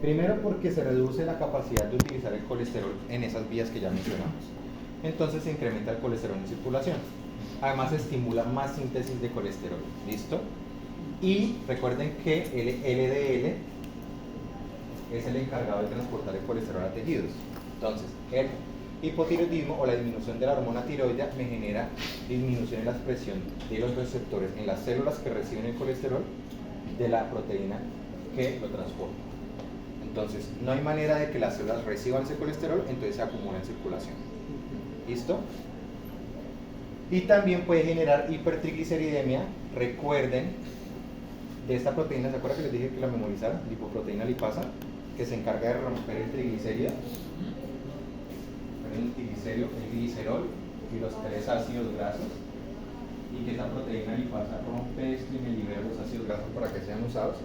Primero porque se reduce la capacidad de utilizar el colesterol en esas vías que ya mencionamos. Entonces se incrementa el colesterol en circulación. Además se estimula más síntesis de colesterol. ¿Listo? Y recuerden que el LDL es el encargado de transportar el colesterol a tejidos. Entonces, el hipotiroidismo o la disminución de la hormona tiroidea me genera disminución en la expresión de los receptores en las células que reciben el colesterol de la proteína que lo transporta. Entonces, no hay manera de que las células reciban ese colesterol, entonces se acumula en circulación. ¿Listo? Y también puede generar hipertrigliceridemia. Recuerden, de esta proteína, ¿se acuerdan que les dije que la memorizaran? Lipoproteína lipasa, que se encarga de romper el triglicérido, el glicerol y los 3 ácidos grasos, y que esa proteína lipasa rompe esto y me libera los ácidos grasos para que sean usados.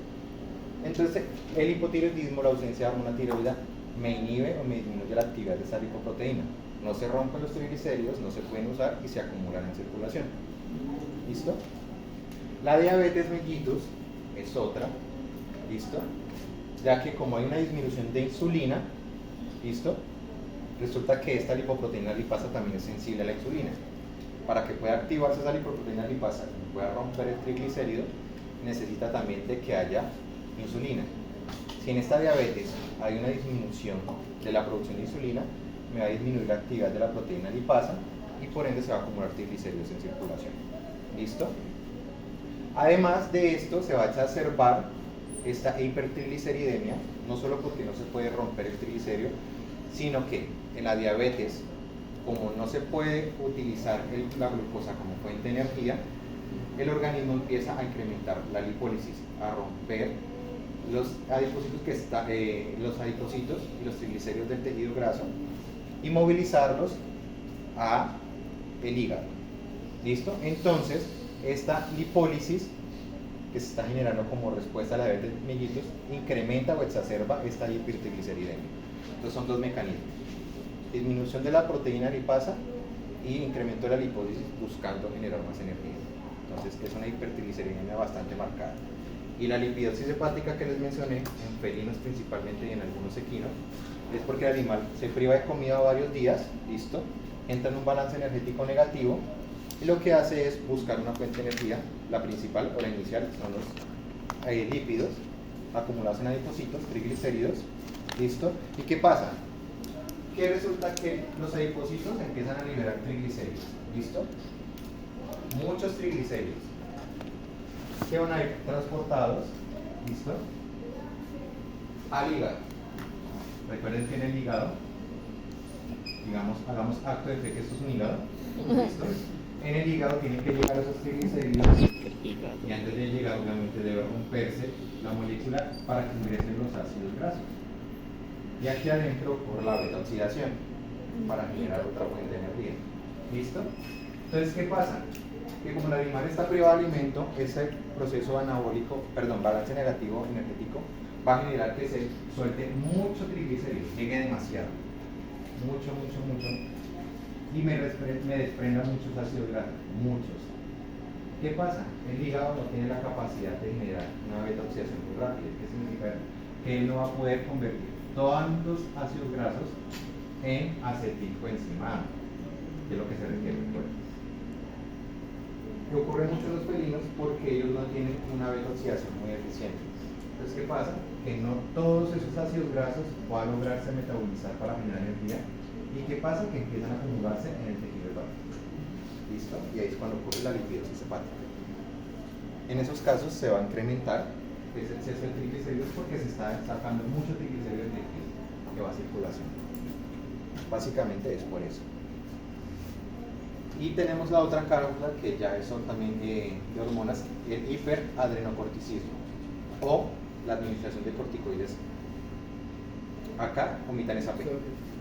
Entonces, el hipotiroidismo, la ausencia de hormona tiroidea, me inhibe o me disminuye la actividad de esta lipoproteína. No se rompen los triglicéridos, no se pueden usar y se acumulan en circulación. ¿Listo? La diabetes mellitus es otra. ¿Listo? Ya que como hay una disminución de insulina, ¿listo? Resulta que esta lipoproteína lipasa también es sensible a la insulina. Para que pueda activarse esa lipoproteína lipasa y pueda romper el triglicérido, necesita también de que haya insulina. Si en esta diabetes hay una disminución de la producción de insulina, me va a disminuir la actividad de la proteína lipasa y por ende se va a acumular triglicéridos en circulación. ¿Listo? Además de esto, se va a exacerbar esta hipertrigliceridemia, no solo porque no se puede romper el triglicérido, sino que en la diabetes, como no se puede utilizar la glucosa como fuente de energía, el organismo empieza a incrementar la lipólisis, a romper los adipocitos y los triglicéridos del tejido graso y movilizarlos a el hígado. ¿Listo? Entonces, esta lipólisis que se está generando como respuesta a la diabetes mellitus incrementa o exacerba esta hipertrigliceridemia. Entonces son dos mecanismos: disminución de la proteína lipasa y incremento de la lipólisis buscando generar más energía. Entonces es una hipertrigliceridemia bastante marcada. Y la lipidosis hepática que les mencioné, en felinos principalmente y en algunos equinos, es porque el animal se priva de comida varios días, ¿listo? Entra en un balance energético negativo y lo que hace es buscar una fuente de energía, la principal o la inicial, son los lípidos acumulados en adipocitos, triglicéridos, ¿listo? ¿Y qué pasa? Que resulta que los adipocitos empiezan a liberar triglicéridos, ¿listo? Muchos triglicéridos que van a ir transportados, ¿listo? Al hígado. Recuerden que en el hígado, digamos, hagamos acto de fe que esto es un hígado, ¿listo? En el hígado tienen que llegar esos triglicéridos y antes de llegar obviamente debe romperse la molécula para que ingresen los ácidos grasos. Y aquí adentro ocurre la beta oxidación para generar otra fuente de energía. ¿Listo? Entonces, ¿qué pasa? Que como el animal está privado de alimento, ese proceso anabólico, balance negativo energético, va a generar que se suelte mucho triglicéridos, llegue demasiado, mucho, y me desprenda muchos ácidos grasos, muchos. ¿Qué pasa? El hígado no tiene la capacidad de generar una beta oxidación muy rápida. ¿Qué significa? Que él no va a poder convertir todos los ácidos grasos en acetilcoenzimado, que es lo que se requiere en el cuerpo. Que ocurre mucho en los felinos porque ellos no tienen una beta oxidación muy eficiente. Entonces, ¿qué pasa? Que no todos esos ácidos grasos van a lograrse metabolizar para generar energía. ¿Y qué pasa? Que empiezan a acumularse en el tejido hepático. ¿Listo? Y ahí es cuando ocurre la lipidosis hepática. En esos casos se va a incrementar ese exceso de triglicéridos porque se está sacando mucho triglicéridos del tejido que va a circulación. Básicamente es por eso. Y tenemos la otra causa que ya son también de hormonas, el hiperadrenocorticismo o la administración de corticoides. Acá omitan esa P,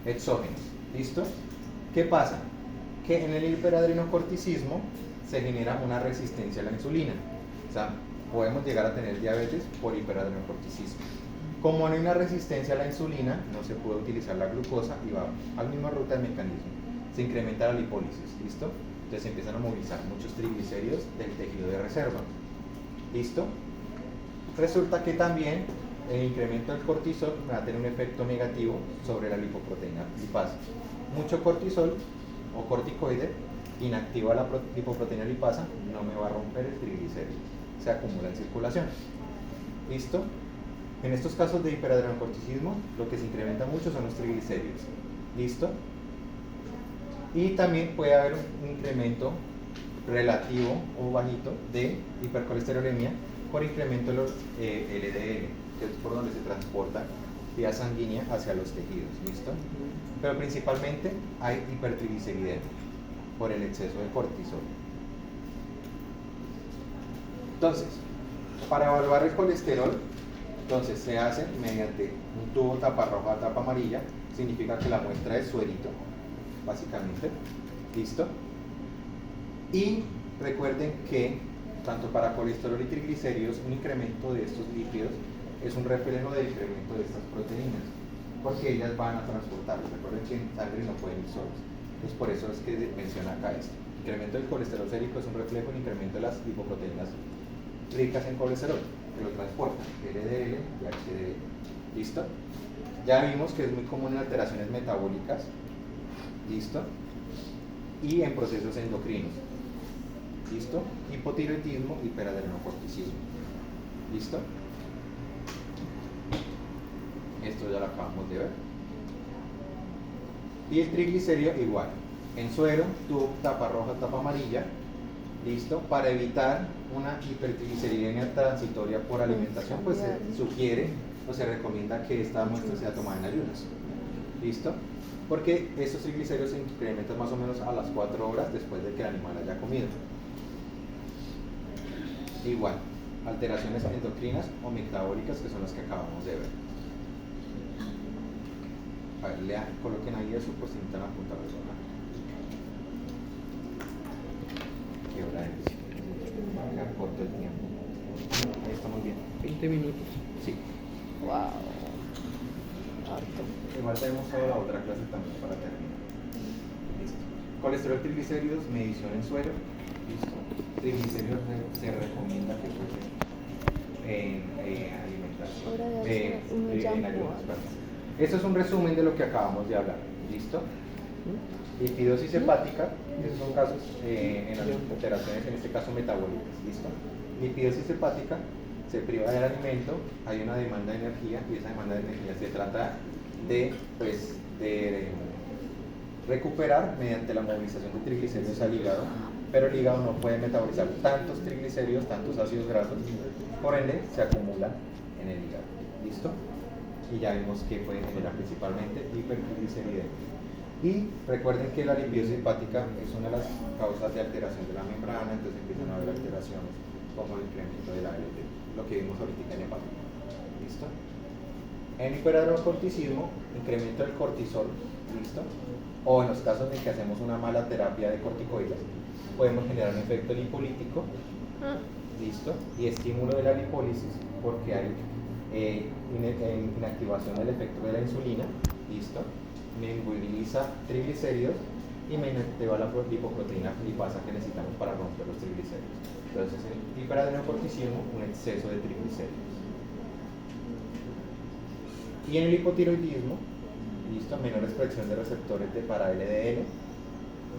exógenos. ¿Listo? ¿Qué pasa? Que en el hiperadrenocorticismo se genera una resistencia a la insulina. O sea, podemos llegar a tener diabetes por hiperadrenocorticismo. Como no hay una resistencia a la insulina, no se puede utilizar la glucosa y va a la misma ruta del mecanismo. Se incrementa la lipólisis, ¿listo? Entonces se empiezan a movilizar muchos triglicéridos del tejido de reserva. ¿Listo? Resulta que también el incremento del cortisol me va a tener un efecto negativo sobre la lipoproteína lipasa. Mucho cortisol o corticoide inactiva la lipoproteína lipasa, no me va a romper el triglicérido, se acumula en circulación. ¿Listo? En estos casos de hiperadrenocorticismo, lo que se incrementa mucho son los triglicéridos. ¿Listo? Y también puede haber un incremento relativo o bajito de hipercolesterolemia por incremento de los LDL, que es por donde se transporta vía sanguínea hacia los tejidos. ¿Listo? Pero principalmente hay hipertrigliceridemia por el exceso de cortisol. Entonces, para evaluar el colesterol, entonces se hace mediante un tubo tapa roja, tapa amarilla, significa que la muestra es suerito, básicamente. ¿Listo? Y recuerden que tanto para colesterol y triglicéridos, un incremento de estos lípidos es un reflejo del incremento de estas proteínas, porque ellas van a transportarlos. Recuerden que en sangre no pueden ir solos. Entonces por eso es que menciona acá esto. El incremento del colesterol sérico es un reflejo del incremento de las lipoproteínas ricas en colesterol, que lo transportan, LDL y HDL. ¿Listo? Ya vimos que es muy común en alteraciones metabólicas. ¿Listo? Y en procesos endocrinos. ¿Listo? Hipotiroidismo, hiperadrenocorticismo. ¿Listo? Esto ya lo acabamos de ver. Y el triglicérido igual. En suero, tubo tapa roja, tapa amarilla. ¿Listo? Para evitar una hipertrigliceridemia transitoria por alimentación, pues se sugiere o se recomienda que esta muestra sea tomada en ayunas. ¿Listo? Porque estos triglicéridos se incrementan más o menos a las 4 horas después de que el animal haya comido. Igual, alteraciones endocrinas o metabólicas, que son las que acabamos de ver. A ver, lean, coloquen ahí eso por si necesitan apuntar algo, ¿no? ¿Qué hora es? Va a quedar corto el tiempo. Ahí está muy bien. 20 minutos. Sí. Wow. Harto. Igual tenemos toda la otra clase también para terminar. Listo. Colesterol, triglicéridos, medición en suero. Listo. Triglicéridos se recomienda que fuese en alimentación. En ayunas, perdón. Esto es un resumen de lo que acabamos de hablar. ¿Listo? Lipidosis hepática, esos son casos en alteraciones, en este caso metabólicas. ¿Listo? Lipidosis hepática, se priva del alimento, hay una demanda de energía y esa demanda de energía se trata de recuperar mediante la movilización de triglicéridos al hígado, pero el hígado no puede metabolizar tantos triglicéridos, tantos ácidos grasos, por ende se acumulan en el hígado. ¿Listo? Y ya vimos que puede generar principalmente hipertrigliceridemia. Y recuerden que la lipidosis hepática es una de las causas de alteración de la membrana, entonces empiezan a haber alteraciones como el incremento de la LDL, lo que vimos ahorita en hepática. ¿Listo? En hiperadrenocorticismo, incremento del cortisol. ¿Listo? O en los casos en que hacemos una mala terapia de corticoides, podemos generar un efecto lipolítico. ¿Listo? Y estímulo de la lipólisis, porque hay inactivación del efecto de la insulina. ¿Listo? Me inmoviliza triglicéridos y me inactiva la lipoproteína lipasa que necesitamos para romper los triglicéridos. Entonces, en hiperadrenocorticismo, un exceso de triglicéridos. Y en el hipotiroidismo, ¿listo? Menor expresión de receptores para LDL.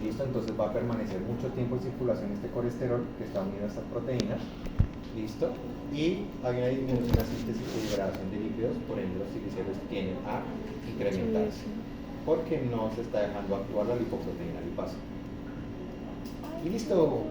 ¿Listo? Entonces va a permanecer mucho tiempo en circulación este colesterol que está unido a estas proteínas. ¿Listo? Y hay una disminución de la síntesis y liberación de lípidos, por ende los triglicéridos tienden a incrementarse, porque no se está dejando actuar la lipoproteína lipasa. Y listo.